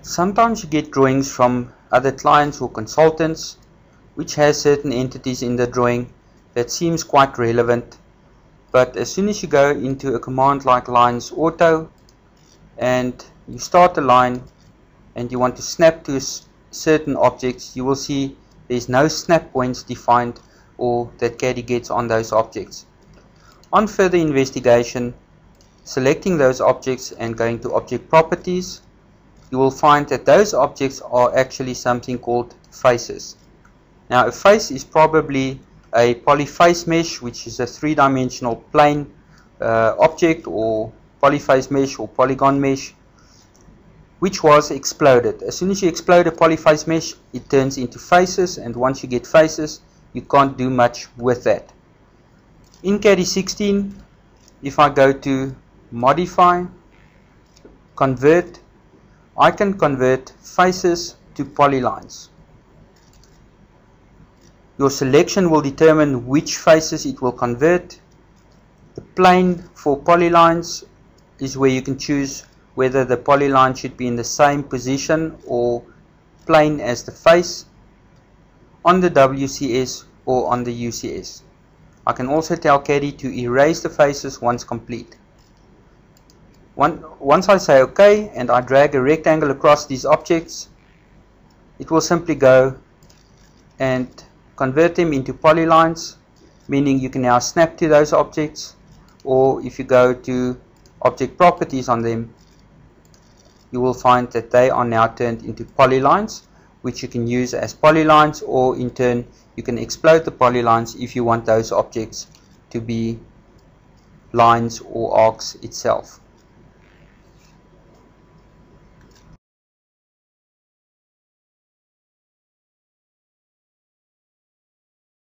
Sometimes you get drawings from other clients or consultants which has certain entities in the drawing that seems quite relevant, but as soon as you go into a command like Lines Auto and you start a line and you want to snap to certain objects, you will see there's no snap points defined or that CADI gets on those objects. On further investigation, selecting those objects and going to Object Properties, you will find that those objects are actually something called faces. Now, a face is probably a polyface mesh, which is a three-dimensional plane object, or polyface mesh or polygon mesh, which was exploded. As soon as you explode a polyface mesh, it turns into faces, and once you get faces, you can't do much with that. In CADI 16, if I go to Modify, Convert, I can convert faces to polylines. Your selection will determine which faces it will convert. The plane for polylines is where you can choose whether the polyline should be in the same position or plane as the face on the WCS or on the UCS. I can also tell CADI to erase the faces once complete. Once I say OK and I drag a rectangle across these objects, it will simply go and convert them into polylines, meaning you can now snap to those objects, or if you go to Object Properties on them, you will find that they are now turned into polylines, which you can use as polylines, or in turn you can explode the polylines if you want those objects to be lines or arcs itself.